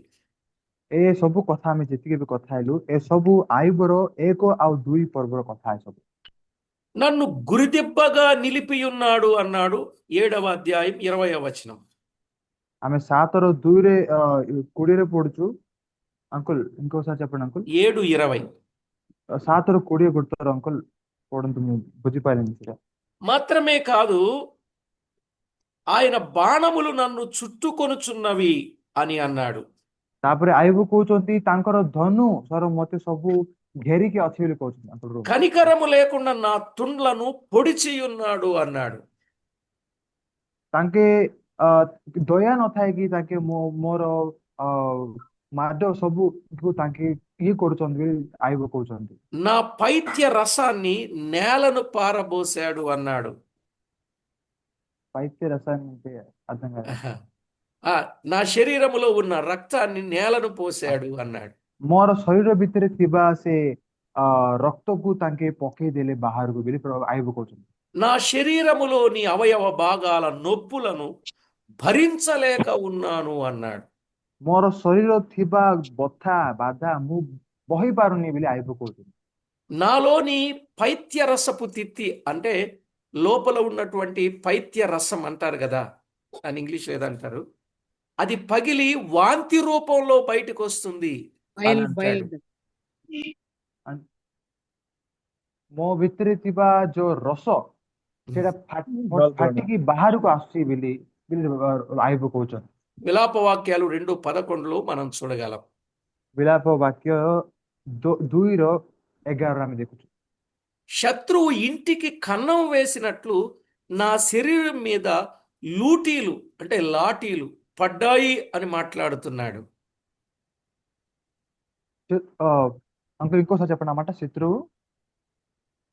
ଏ ସବୁ କଥା ଆମେ ଯେତିକି ବି କଥା ହେଲୁ, ଏ ସବୁ ଆୟୁବର 1 ଆଉ 2 ପର୍ବର କଥା ଏ ସବୁ। నన్ను గురిదెబ్బగా నిలిపి ఉన్నాడు అన్నాడు 7వ అధ్యాయం 20వ వచనం. ଆମେ 7ର 2ରେ 20ରେ ପଢୁଛୁ। అంకుల్ ఇంకోసారి చెప్పండి అంకుల్। 7:20. 7ର 20 కొడతారు అంకుల్, పడండి, ମୁଁ ବୁଝିପାରିଲିନି ସେଟା। మాత్రమే కాదు, ఆయన బాణములు నన్ను చుట్టుకొనుచున్నవి అని అన్నాడు. ତାପରେ ଆୟୁବ କହୁଛନ୍ତି ତାଙ୍କର ଧନୁ ସର ମତେ ସବୁ ଘେରିକି ଅଛି ବୋଲି କହୁଛନ୍ତି అంకుల్। కనికరము లేకుండా నా తుండ్లను పొడిచి ఉన్నాడు అన్నాడు. ତାଙ୍କେ ଦୟା ନଥାଏ କି ତାଙ୍କେ ମୋର ମାଡ ସବୁକୁ ତାଙ୍କେ ଇଏ କରୁଛନ୍ତି ବୋଲି ଆୟୁବ କହୁଛନ୍ତି। నా పైత్య రసాన్ని నేలను పారబోసాడు అన్నాడు. పైత్య రసాన్ని అంటే అర్థం కాదు। ఆ, నా శరీరములో ఉన్న రక్తాన్ని నేలను పోసాడు అన్నాడు. ମୋର ଶରୀର ଭିତରେ ଥିବା ସେ ରକ୍ତକୁ ତାଙ୍କେ ପକେଇଦେଲେ ବାହାରକୁ ବୋଲି ଆୟୁବ କହୁଛନ୍ତି। నా శరీరములోని అవయవ భాగాల నొప్పులను భరించలేక ఉన్నాను అన్నాడు. ମୋର ଶରୀର ଥିବା ବଥା ବାଧା ମୁଁ ବହି ପାରୁନି ବୋଲି ଆୟୁବ କହୁଛନ୍ତି। నాలోని పైత్య రసపు తిత్తి అంటే లోపల ఉన్నటువంటి పైత్య రసం అంటారు కదా, అని ఇంగ్లీష్ ఏదంటారు, అది పగిలి వాంతి రూపంలో బయటకు వస్తుంది అని అంటాడు. ମୋ ଭିତରେ ଥିବା ଯୋଉ ରସ ସେଟା ଫାଟିକି ବାହାରକୁ ଆସୁଛି ବୋଲି ଆୟୁବ କହୁଛନ୍ତି। విలాప వాక్యాలు 2:11 మనం చూడగలం. విలాప వాక్య 2:11 ଆମେ ଦେଖୁଛୁ। శత్రువు ఇంటికి కన్నం వేసినట్లు నా శరీరం మీద లూటీలు అంటే లాఠీలు పడ్డాయి అని మాట్లాడుతున్నాడు. అంకుల్ ఇంకోసారి చెప్పండి అన్నమాట।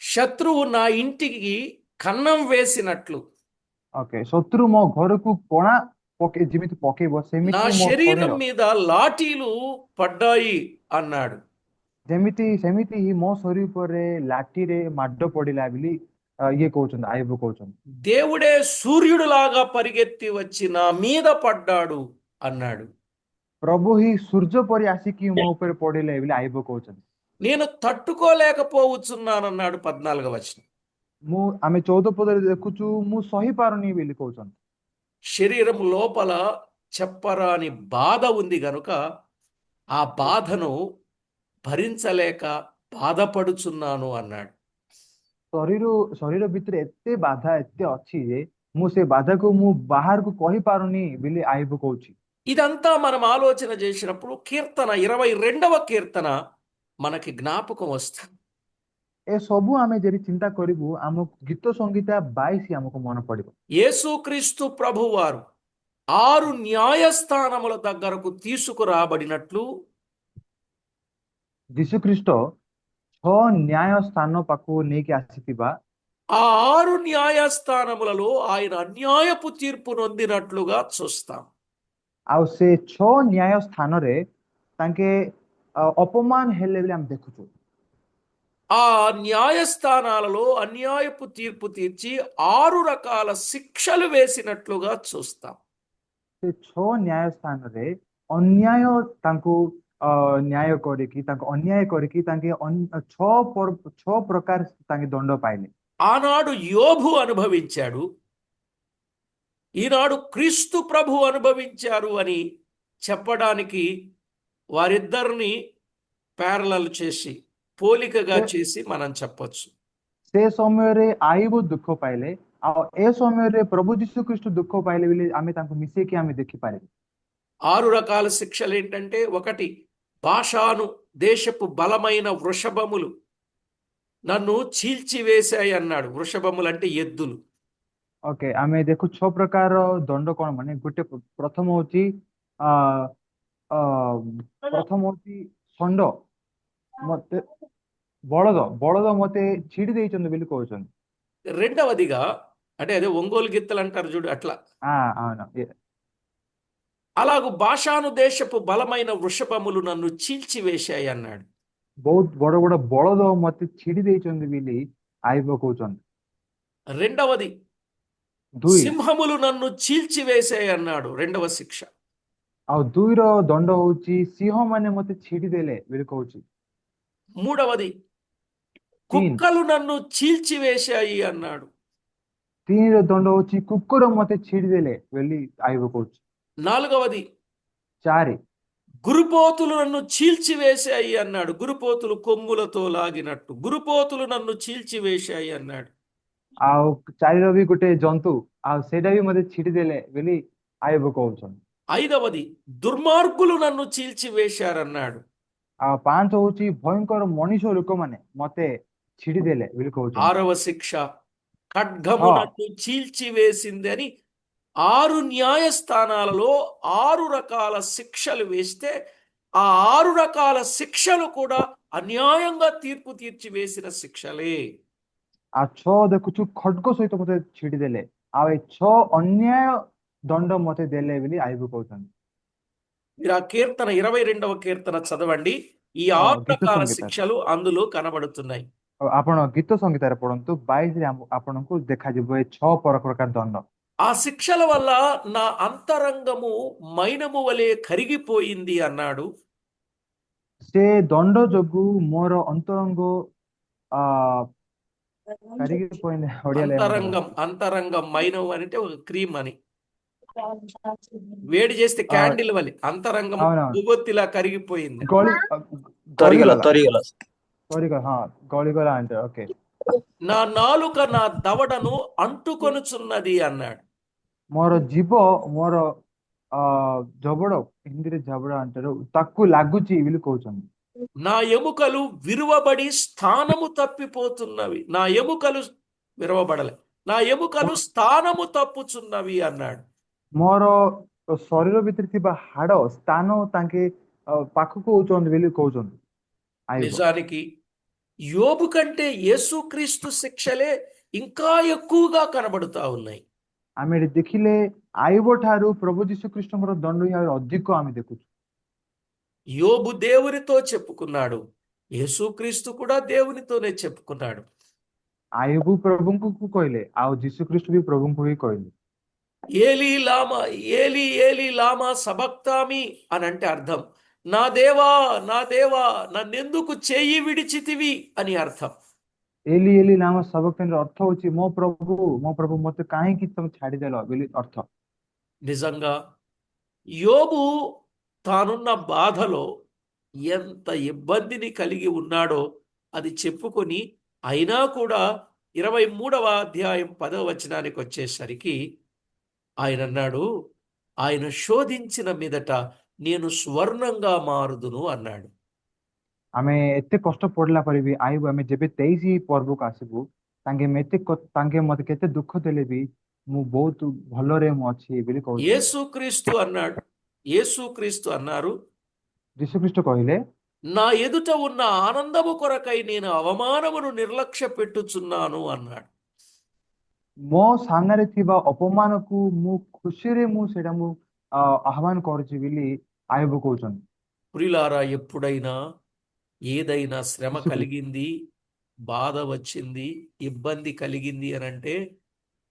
శత్రువు నా ఇంటికి కన్నం వేసినట్లు, ఓకే, శత్రు ମୋ ଘରକୁ କଣା ଯେମିତି ପକେଇବ నా ସେମିତି ମୋ శరీరం ଶରୀର మీద లాఠీలు పడ్డాయి అన్నాడు. ସେମିତି ହିଁ ମୋ ଶରୀର ଉପରେ ଲାଠିରେ ମାଡ ପଡିଲା ବୋଲି ଇଏ କହୁଛନ୍ତି, ଆୟୁବ କହୁଛନ୍ତି। దేవుడే సూర్యుడులాగా పరిగెత్తి వచ్చి నా మీద పడ్డాడు అన్నాడు. ପ୍ରଭୁ ହିଁ ସୂର୍ଯ୍ୟ ପରି ଆସିକି ମୋ ଉପରେ ପଡିଲେ ବୋଲି ଆୟୁବ କହୁଛନ୍ତି। నేను తట్టుకోలేకపోవచ్చున్నానన్నాడు 14వ వచనం. ଆମେ 14 ପଦରେ ଦେଖୁଛୁ ମୁଁ ସହି ପାରୁନି ବୋଲି କହୁଛନ୍ତି। శరీరం లోపల చెప్పరాని బాధ ఉంది గనుక ఆ బాధను భరించలేక బాధపడుచున్నాను అన్నాడు. ଶରୀର ଭିତରେ ଏତେ ବାଧା ଏତେ ଅଛି ଯେ ମୁଁ ସେ ବାଧାକୁ ମୁଁ ବାହାରକୁ କହିପାରୁନି ବୋଲି ଆୟୁବ କହୁଛି। ఇదంతా మనం ఆలోచన చేసినప్పుడు కీర్తన 22వ కీర్తన మనకి జ్ఞాపకం వస్తుంది. ଏ ସବୁ ଆମେ ଯଦି ଚିନ୍ତା କରିବୁ ଆମ ଗୀତ ସଂଗୀତା 22 ଆମକୁ ମନେ ପଡିବ। యేసుక్రీస్తు ప్రభువారు 6 న్యాయస్థానముల దగ్గరకు తీసుకురాబడినట్లు ଯୀଶୁଖ୍ରୀଷ୍ଟ 6 ନ୍ୟାୟ ସ୍ଥାନ ପାଖକୁ ନେଇକି ଆସିଥିବା ఆ 6 న్యాయస్థానములలో ఆయన అన్యాయపు తీర్పు నొందినట్లుగా చూస్తాం. ଆଉ ସେ 6 ନ୍ୟାୟ ସ୍ଥାନରେ ତାଙ୍କେ ଅପମାନ ହେଲେ ବୋଲି ଆମେ ଦେଖୁଛୁ। ఆ న్యాయస్థానాలలో అన్యాయపు తీర్పు తీర్చి 6 రకాల శిక్షలు వేసినట్లుగా చూస్తాం. ସେ 6 ନ୍ୟାୟ ସ୍ଥାନରେ ଅନ୍ୟାୟ ତାଙ୍କୁ ନ୍ୟାୟ କରିକି ତାଙ୍କୁ ଅନ୍ୟାୟ କରିକି ତାଙ୍କେ 6 ପ୍ରକାର ତାଙ୍କେ ଦଣ୍ଡ ପାଇଲେ। ఆనాడు యోబు అనుభవించాడు, ఈనాడు క్రీస్తు ప్రభు అనుభవించారు అని చెప్పడానికి వారిద్దరిని ప్యారలల్ చేసి పోలికగా చేసి మనం చెప్పొచ్చు. ସେ ସମୟରେ ଆୟୁବ ଦୁଃଖ ପାଇଲେ ଆଉ ଏ ସମୟରେ ପ୍ରଭୁ ଯୀଶୁଖ୍ରୀଷ୍ଟ ଦୁଃଖ ପାଇଲେ ବୋଲି ଆମେ ତାଙ୍କୁ ମିଶେଇକି ଆମେ ଦେଖିପାରିବୁ। 6 రకాల శిక్షలు ఏంటంటే, 1 బాషాను దేశపు బలమైన వృషభములు నన్ను చీల్చివేశాయి అన్నాడు. వృషభములు అంటే ఎద్దులు. ଓକେ ଆମେ ଦେଖୁ 6 ପ୍ରକାର ଦଣ୍ଡ କଣ ମାନେ ଗୋଟେ ପ୍ରଥମ ହଉଛି ଆ ଆ, ପ୍ରଥମ ହଉଛି ଷଣ୍ଡ ମତେ ବଳଦ ବଳଦ ମତେ ଛିଡି ଦେଇଛନ୍ତି ବୋଲି କହୁଛନ୍ତି। రెండవదిగా అంటే అదే ఒంగోలు గిత్తలు అంటారు చూడు, అట్లా. అవును అలాగు బాషాను దేశపు బలమైన వృషభములు నన్ను చీల్చివేశాయి అన్నాడు. ବହୁତ ବଡ ବଡ ବଳଦ ମତେ ଛିଡି ଦେଇଛନ୍ତି ବୋଲି ଆଇବ କହୁଛନ୍ତି। రెండవది, ଦୁଇ సింహములు నన్ను చీల్చివేశాయి అన్నాడు. రెండవ శిక్ష. ଆଉ ଦୁଇର ଦଣ୍ଡ ହଉଛି ସିଂହ ମାନେ ମତେ ଛିଡି ଦେଲେ ବୋଲି କହୁଛି। మూడవది, ତିନି కుక్కలు నన్ను చీల్చివేశాయి అన్నాడు. ତିନିର ଦଣ୍ଡ ହଉଛି କୁକୁର ମତେ ଛିଡି ଦେଲେ ବୋଲି ଆଇବ କହୁଛି। నాలుగవది, ଚାରି గురుపోతులు నన్ను చీల్చివేశాయి అన్నాడు. గురుపోతులు కొమ్ములతో లాగినట్టు గురుపోతులు నన్ను చీల్చివేశాయి అన్నాడు. ଆଉ ଚାରିର ବି ଗୋଟେ ଜନ୍ତୁ ଆଉ ସେଇଟା ବି ମତେ ଛିଡି ଦେଲେ ବୋଲି ଆଇବ କହୁଛନ୍ତି। ఐదవది, దుర్మార్గులు నన్ను చీల్చివేశారన్నాడు. ଆଉ ପାଞ୍ଚ ହଉଛି ଭୟଙ୍କର ମଣିଷ ଲୋକମାନେ ମତେ ଛିଡି ଦେଲେ ବୋଲି କହୁଛନ୍ତି। ఆరవ శిక్ష, ఖడ్గము ଛଅ నన్ను చీల్చివేసింది అని 6 న్యాయస్థానాలలో 6 రకాల శిక్షలు వేస్తే ఆ 6 రకాల శిక్షలు కూడా అన్యాయంగా తీర్పు తీర్చి వేసిన శిక్షలే. ଆଉ ଛଅ ଦେଖୁଛୁ ଖడ్ଗ ସହିତ ମତେ ଛିଡି ଦେଲେ ଆଉ ଏ ଛଅ ଅନ୍ୟାୟ ଦଣ୍ଡ ମତେ ଦେଲେ ବୋଲି ଆଇବ କହୁଛନ୍ତି। మీరు ఆ కీర్తన 22వ కీర్తన చదవండి. ఈ ହଁ 6 ଗୀତ రకాల ସଂଗୀତ శిక్షలు అందులో కనబడుతున్నాయి. ଆପଣ ଗୀତ ସଂଗୀତରେ ପଢନ୍ତୁ 22ରେ ଆପଣଙ୍କୁ ଦେଖାଯିବ ଏ 6 ପ୍ରକାର ଦଣ୍ଡ। ఆ శిక్షల వల్ల నా అంతరంగము మైనము వలె కరిగిపోయింది అన్నాడు. ସେ ଦଣ୍ଡ ଯୋଗୁ ମୋର ଅନ୍ତରଙ୍ଗ ఆ కరిగిపోయింది ఒడియాలో ఏమంటారు? అంతరంగం మైనము అంటే ఒక క్రీమ్ అని, వేడి చేస్తే ఆ, క్యాండిల్ వలె అంతరంగం అవునవును కొవ్వొత్తిలా కరిగిపోయింది. గଳି తరిగల గଳିగల తరిగల గଳିగల గଳିగల అంటే ఓకే। నా నాలుక నా దవడను అంటుకొనుచున్నది అన్నాడు. ମୋର ଜୀବ ମୋର ఆ జబడ హిందీରେ జబడ అంటారు తక్కువ ଲାଗୁଛି ବୋଲି କହୁଛନ୍ତି। నా ఎముకలు విరువబడి స్థానము తప్పిపోతున్నవి. నా ఎముకలు విరవబడలే, నా ఎముకలు స్థానము తప్పుచున్నవి అన్నాడు. ମୋର ଶରୀର ଭିତରେ ଥିବା ହାଡ ସ୍ଥାନ ତାଙ୍କେ ପାଖକୁ ହଉଛନ୍ତି ବୋଲି କହୁଛନ୍ତି ଆଇବ। నిజానికి యోబు కంటే యేసుక్రీస్తు శిక్షలే ఇంకా ఎక్కువగా కనబడుతా ఉన్నాయి. ଆମେ ଏଠି ଦେଖିଲେ ଆଇବ ଠାରୁ ପ୍ରଭୁ ଯୀଶୁ ଖ୍ରୀଷ୍ଟଙ୍କର ଦଣ୍ଡ ହିଁ ଆହୁରି ଅଧିକ ଆମେ ଦେଖୁଛୁ। యోబు దేవునితో చెప్పుకున్నాడు, యేసుక్రీస్తు కూడా దేవునితోనే చెప్పుకున్నాడు. ଆଇବ ପ୍ରଭୁଙ୍କୁ କହିଲେ ଆଉ ଯୀଶୁ ଖ୍ରୀଷ୍ଟ ବି ପ୍ରଭୁଙ୍କୁ ହିଁ କହିଲେ। ఏలీ లామా ఏలీ ఏలీ లామా సబక్తామి అని అంటే అర్థం, నా దేవా నా దేవా నన్నెందుకు చేయి విడిచితివి అని అర్థం. ଏଲି ଏଲି ନାମ ସବକ୍ତାନିର ଅର୍ଥ ହଉଛି ମୋ ପ୍ରଭୁ ମତେ କାହିଁକି ତମେ ଛାଡିଦେଲ ବୋଲି ଅର୍ଥ। నిజంగా యోబు తానున్న బాధలో ఎంత ఇబ్బందిని కలిగి ఉన్నాడో అది చెప్పుకొని, అయినా కూడా 23వ అధ్యాయం 10వ వచనానికి వచ్చేసరికి ఆయన అన్నాడు, ఆయన శోధించిన మీదట నేను స్వర్ణంగా మారుదును అన్నాడు. ଆମେ ଏତେ କଷ୍ଟ ପଡିଲା ପରେ ବି ଆଇବ ଆମେ ଯେବେ 23 ପର୍ବକୁ ଆସିବୁ ତାଙ୍କେ ମତେ କେତେ ଦୁଃଖ ଦେଲେ ବି ମୁଁ ବହୁତ ଭଲରେ ମୁଁ ଅଛି ବୋଲି କହୁଛନ୍ତି। యేసుక్రీస్తు అన్నాడు, యేసుక్రీస్తు అన్నారు, ଯୀଶୁ ଖ୍ରୀଷ୍ଟ କହିଲେ నా ఎదుట ఉన్న ఆనందము కొరకై నేను అవమానమును నిర్లక్ష్య పెట్టుచున్నాను అన్నాడు. ମୋ ସାମ୍ନାରେ ଥିବା ଅପମାନକୁ ମୁଁ ଖୁସିରେ ମୁଁ ସେଇଟା ମୁଁ ଆହ୍ୱାନ କରୁଛି ବୋଲି ଆଇବ କହୁଛନ୍ତି। ప్రియులారా, ఎప్పుడైనా ఏదైనా శ్రమ ଯୀଶୁ ଖ୍ରୀଷ୍ଟ కలిగింది, బాధ వచ్చింది, ఇబ్బంది కలిగింది అని అంటే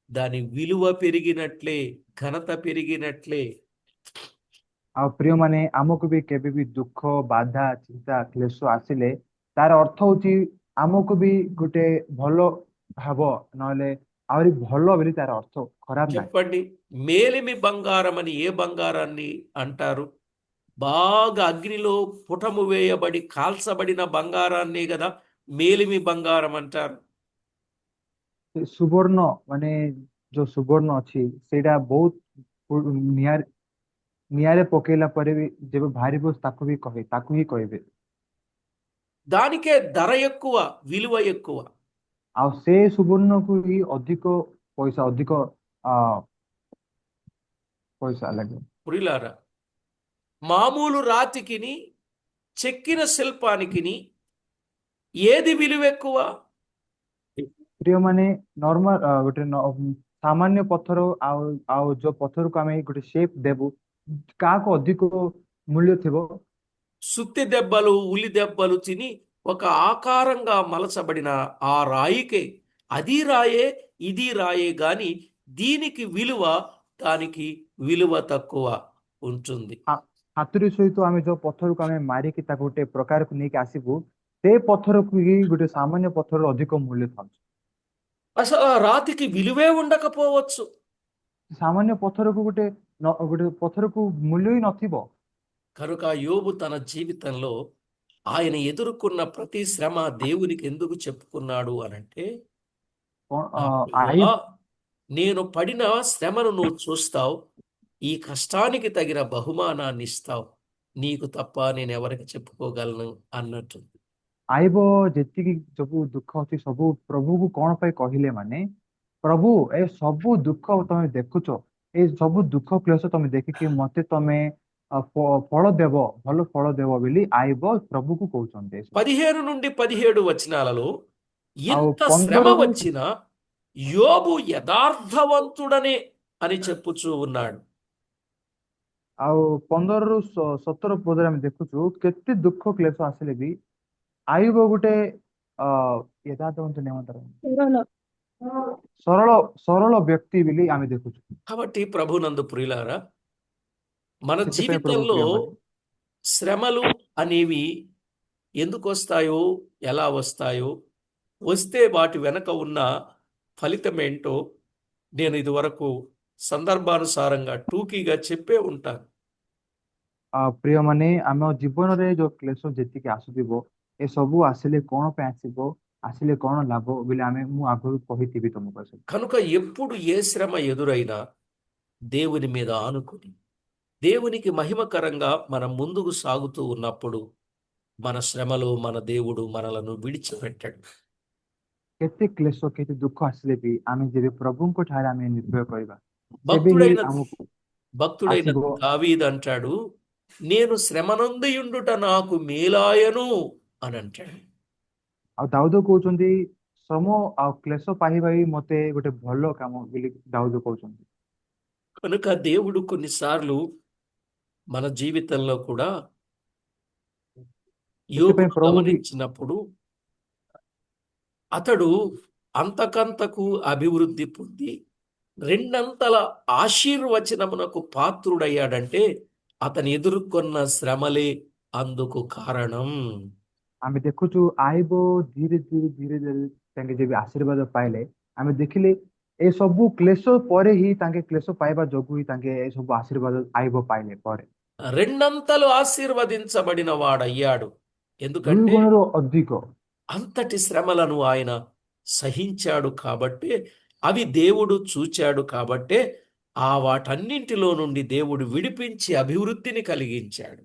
దాని విలువ పెరిగినట్లే, ఘనత పెరిగినట్లే. ଆଉ ପ୍ରିୟ ମାନେ ଆମକୁ ବି କେବେ ବି ଦୁଃଖ ବାଧା ଚିନ୍ତା କ୍ଲେଶ ଆସିଲେ ତାର ଅର୍ଥ ହଉଛି ଆମକୁ ବି ଗୋଟେ ଭଲ ହବ ନହେଲେ ଆହୁରି ଭଲ ବୋଲି ତାର ଅର୍ଥ ଖରାପ ନାହିଁ। చెప్పండి, మేలిమి బంగారం అని ఏ బంగారాన్ని అంటారు? బాగా అగ్నిలో పుటము వేయబడి కాల్చబడిన బంగారాన్నే కదా మేలిమి బంగారం అంటారు. ସେ ସୁବର୍ଣ୍ଣ ମାନେ ଯୋଉ ସୁବର୍ଣ୍ଣ ଅଛି ସେଇଟା ବହୁତ ନିଆଁରେ ପକେଇଲା ପରେ ବି ଯେବେ ବାହାରିବ ତାକୁ ହିଁ କହିବେ। దానికే ధర ఎక్కువ, విలువ ఎక్కువ. ଆଉ ସେ ସୁବର୍ଣ୍ଣକୁ ହିଁ ଅଧିକ ପଇସା ଅଧିକ ఆ ପଇସା ଲାଗେ। ప్రియులారా, మామూలు రాతికిని చెక్కిన శిల్పానికిని ఏది విలువ ఎక్కువ? ପ୍ରିୟମାନେ ନର୍ମାଲ ଗୋଟେ ସାମାନ୍ୟ ପଥର ଆଉ ଆଉ ଯୋଉ ପଥରକୁ ଆମେ ଗୋଟେ ସେପ୍ ଦେବୁ କାହାକୁ ଅଧିକ ମୂଲ୍ୟ ଥିବ? సుత్తి దెబ్బలు, ఉలి దెబ్బలు తిని ఒక ఆకారంగా మలచబడిన ఆ రాయికే, అది రాయే ఇది రాయే గాని దీనికి విలువ, దానికి విలువ తక్కువ ఉంటుంది. ହା- ହାତୁଡ଼ି ସହିତ ଆମେ ଯୋଉ ପଥରକୁ ଆମେ ମାରିକି ତାକୁ ଗୋଟେ ପ୍ରକାରକୁ ନେଇକି ଆସିବୁ ସେ ପଥରକୁ ହିଁ ଗୋଟେ ସାମାନ୍ୟ ପଥରର ଅଧିକ ମୂଲ୍ୟ ଥାଉଛି। అసలు ఆ రాతికి విలువే ఉండకపోవచ్చు. ସାମାନ୍ୟ ପଥରକୁ ଗୋଟେ ପଥରକୁ ମୂଲ୍ୟ ହିଁ నథిବ। కనుక యోబు తన జీవితంలో ఆయన ఎదుర్కొన్న ప్రతి శ్రమ దేవునికి ఎందుకు చెప్పుకున్నాడు అనంటే, నా ଆଇ ప్రభువా, నేను పడిన శ్రమను నువ్వు చూస్తావు, ఈ కష్టానికి తగిన బహుమానాన్ని ఇస్తావు, నీకు తప్ప నేను ఎవరికి చెప్పుకోగలను అన్నట్టుంది. ଆଇବ ଯେତିକି ସବୁ ଦୁଃଖ ଅଛି ସବୁ ପ୍ରଭୁକୁ କଣ ପାଇଁ କହିଲେ ମାନେ ପ୍ରଭୁ ଏ ସବୁ ଦୁଃଖ ତମେ ଦେଖୁଛ ଏ ସବୁ ଦୁଃଖ କ୍ଲେଶ ତମେ ଦେଖିକି ମତେ ତମେ ଫଳ ଦେବ ଭଲ ଫଳ ଦେବ ବୋଲି ଆଇବ ପ୍ରଭୁକୁ କହୁଛନ୍ତି ଏ ସବୁ। 15 నుండి 17 వచనాలలో ଆଉ ఎంత శ్రమ 15ରୁ వచ్చినా యోబు యథార్థవంతుడనే అని చెప్పుచూ ఉన్నాడు. ଆଉ 15ରୁ 17 ପଦରେ ଆମେ ଦେଖୁଛୁ କେତେ ଦୁଃଖ କ୍ଲେଶ ଆସିଲେ ବି ଆଇବ ଗୋଟେ ଅ యథార్థవంతుడు ఏమంటారు ସରଳ ସରଳ ବ୍ୟକ୍ତି ବୋଲି ଆମେ ଦେଖୁଛୁ। కాబట్టి ప్రభునందు ప్రియులారా, మన ସେଥିପାଇଁ ପ୍ରଭୁ జీవితంలో ପ୍ରିୟମାନେ శ్రమలు అనేవి ఎందుకు వస్తాయో, ఎలా వస్తాయో, వస్తే వాటి వెనక ఉన్న ఫలితం ఏంటో నేను ఇదివరకు సందర్భానుసారంగా టూకీగా చెప్పే ఉంటాను. ପ୍ରିୟମାନେ ଆମ ଜୀବନରେ ଯୋଉ କ୍ଲେଶ ଯେତିକି ଆସୁଥିବ ଏ ସବୁ ଆସିଲେ କଣ ପାଇଁ ଆସିବ ଆସିଲେ କଣ ଲାଭ ବୋଲି ମୁଁ ଆଗରୁ କହିଥିବି ତମକୁ ସବୁ। కనుక ఎప్పుడు ఏ శ్రమ ఎదురైనా దేవుని మీద ఆనుకుని దేవునికి మహిమకరంగా మనం ముందుకు సాగుతూ ఉన్నప్పుడు మన శ్రమలో మన దేవుడు మనలను విడిచిపెట్టాడు. କେତେ କ୍ଲେଶ କେତେ ଦୁଃଖ ଆସିଲେ ବି ଆମେ ଯେବେ ପ୍ରଭୁଙ୍କ ଠାରେ ଆମେ ନିର୍ଭୟ କରିବା ତେବେ ହିଁ భక్తుడైన ଆମକୁ భక్తుడైన ଆସିବ। దావీదు అంటాడు, నేను శ్రమనందుయుండుట నాకు మేలాయను అని అంటాడు. ଆଉ ଦାଉଦ କହୁଛନ୍ତି ଶ୍ରମ ଆଉ କ୍ଲେଶ ପାଇବା ହିଁ ମତେ ଗୋଟେ ଭଲ କାମ ବୋଲି ଦାଉଦ କହୁଛନ୍ତି। కనుక దేవుడు కొన్నిసార్లు మన జీవితంలో కూడా ସେଥିପାଇଁ యోబును ପ୍ରଭୁ ବି గమనించినప్పుడు అతడు అంతకంతకు అభివృద్ధి పొంది రెండంతల ఆశీర్వచనమునకు పాత్రుడయ్యాడంటే అతను ఎదుర్కొన్న శ్రమలే అందుకు కారణం. ଆମେ ଦେଖୁଛୁ ଆଇବ ଧୀରେ ଧୀରେ ଧୀରେ ଧୀରେ ତାଙ୍କେ ଯେବେ ଆଶୀର୍ବାଦ ପାଇଲେ ଆମେ ଦେଖିଲେ ଏ ସବୁ କ୍ଲେଶ ପରେ ହିଁ ତାଙ୍କେ କ୍ଲେଶ ପାଇବା ଯୋଗୁଁ ହିଁ ତାଙ୍କେ ଏ ସବୁ ଆଶୀର୍ବାଦ ଆଇବ ପାଇଲେ ପରେ రెండంతలు ఆశీర్వదించబడిన వాడయ్యాడు. ଦୁଇ ఎందుకంటే ଗୁଣରୁ ଅଧିକ అంతటి శ్రమలను ఆయన సహించాడు కాబట్టే, అవి దేవుడు చూచాడు కాబట్టే ఆ వాటన్నింటిలో నుండి దేవుడు విడిపించి అభివృద్ధిని కలిగించాడు.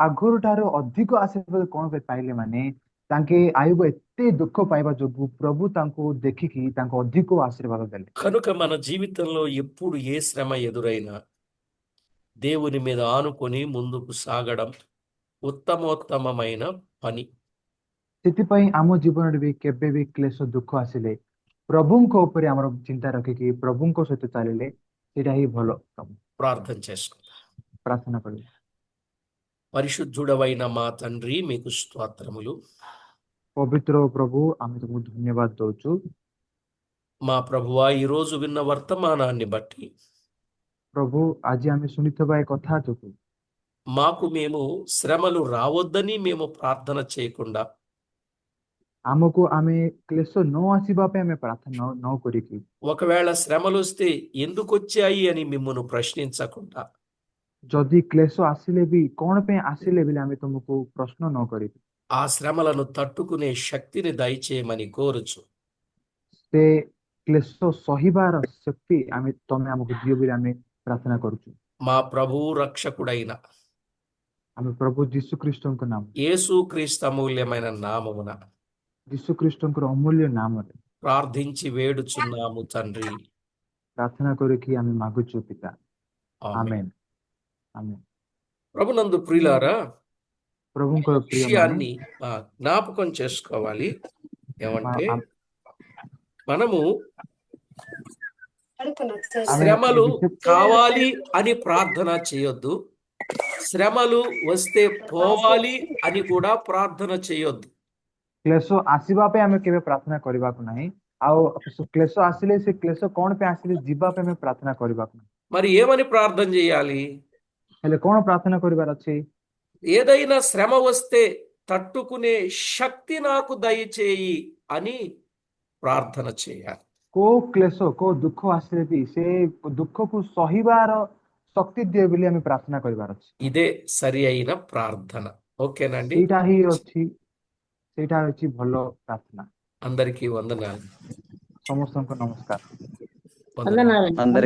ଆଗରୁ ଠାରୁ ଅଧିକ ଆଶୀର୍ବାଦ କଣ ପାଇଁ ପାଇଲେ ମାନେ ତାଙ୍କେ ଆଇବ ଏତେ ଦୁଃଖ ପାଇବା ଯୋଗୁଁ ପ୍ରଭୁ ତାଙ୍କୁ ଦେଖିକି ତାଙ୍କୁ ଅଧିକ ଆଶୀର୍ବାଦ ଦେଲେ। కనుక మన జీవితంలో ఎప్పుడు ఏ శ్రమ ఎదురైనా దేవుని మీద ఆనుకొని ముందుకు సాగడం ఉత్తమోత్తమమైన పని. ସେଥିପାଇଁ ଆମ ଜୀବନରେ ବି କେବେ ବି କ୍ଲେଶ ଦୁଃଖ ଆସିଲେ ପ୍ରଭୁଙ୍କ ଉପରେ ଆମର ଚିନ୍ତା ରଖିକି ପ୍ରଭୁଙ୍କ ସହିତ ଚାଲିଲେ ସେଇଟା ହିଁ ଭଲ କାମ। ప్రార్థన చేసుకుందాం. ପ୍ରାର୍ଥନା କରିବୁ। పరిశుద్ధుడవైన మా తండ్రి, మీకు స్తోత్రములు. ପବିତ୍ର ପ୍ରଭୁ ଆମେ ତୁମକୁ ଧନ୍ୟବାଦ ଦଉଛୁ। మా ప్రభువా, ఈరోజు విన్న వర్తమానాన్ని బట్టి ପ୍ରଭୁ ଆଜି ଆମେ ଶୁଣିଥିବା ଏ କଥା ଯୋଗୁଁ మాకు మేము శ్రమలు రావద్దని మేము ప్రార్థన చేయకుండా ଆମକୁ ଆମେ କ୍ଲେଶ ନ ଆସିବା ପାଇଁ ଆମେ ପ୍ରାର୍ଥନା ନ କରିକି ఒకవేళ శ్రమలు వస్తే ఎందుకు వచ్చాయి అని మిమ్మల్ని ప్రశ్నించకుండా ଯଦି କ୍ଲେଶ ଆସିଲେ ବି କଣ ପାଇଁ ଆସିଲେ ବୋଲି ଆମେ ତୁମକୁ ପ୍ରଶ୍ନ ନ କରିକି ఆ శ్రమలను తట్టుకునే శక్తిని దయచేయమని కోరుచు ସେ କ୍ଲେଶ ସହିବାର ଶକ୍ତି ତମେ ଆମକୁ ଦିଅ ବୋଲି ଆମେ ପ୍ରାର୍ଥନା କରୁଛୁ। మా ప్రభువు రక్షకుడైన ଆମେ ପ୍ରଭୁ ଯୀଶୁ ଖ୍ରୀଷ୍ଟଙ୍କ ନାମ యేసుక్రీస్తు అమూల్యమైన నామమున ଯୀଶୁ ଖ୍ରୀଷ୍ଟଙ୍କର ଅମୂଲ୍ୟ ନାମରେ ప్రార్థించి వేడుచున్నాము తండ్రి. ପ୍ରାର୍ଥନା କରିକି ଆମେ ମାଗୁଛୁ ପିତା। ఆమేన్. ଆମେନ୍ ଆମେନ୍। ప్రభునందు ప్రియులారా, ପ୍ରଭୁଙ୍କର ପ୍ରିୟମାନେ విషయాన్ని జ్ఞాపకం చేసుకోవాలి. ఏమంటే ଆମେ మనము ଆମେ శ్రమలు ବିଶେଷ కావాలి అని ప్రార్థన చేయొద్దు, శ్రమలు వస్తే పోవాలి అని కూడా ప్రార్థన చేయొద్దు. କ୍ଲେଶ ଆସିବା ପାଇଁ ଆମେ କେବେ ପ୍ରାର୍ଥନା କରିବାକୁ ନାହିଁ, ଆଉ କ୍ଲେଶ ଆସିଲେ ସେ କ୍ଲେଶ କଣ ପାଇଁ ଆସିଲେ ଯିବା ପାଇଁ ଆମେ ପ୍ରାର୍ଥନା କରିବାକୁ ନାହିଁ। మరి ఏమని ప్రార్థన చేయాలి? ହେଲେ କଣ ପ୍ରାର୍ଥନା କରିବାର ଅଛି? ఏదైనా శ్రమ వస్తే తట్టుకునే శక్తి నాకు దయచేయి అని ప్రార్థన చేయాలి. କୋଉ କ୍ଲେଶ କୋଉ ଦୁଃଖ ଆସିଲେ ବି ସେ ଦୁଃଖକୁ ସହିବାର ଶକ୍ତି ଦିଏ ବୋଲି ଆମେ ପ୍ରାର୍ଥନା କରିବାର ଅଛି। ఇదే సరి అయిన ప్రార్థన. ఓకేనండి. ସେଇଟା ହିଁ ଅଛି, ସେଇଟା ହେଉଛି ଭଲ ପ୍ରାର୍ଥନା। అందరికీ వందనాలు. ସମସ୍ତଙ୍କୁ ନମସ୍କାର। వందనాలు. అందరి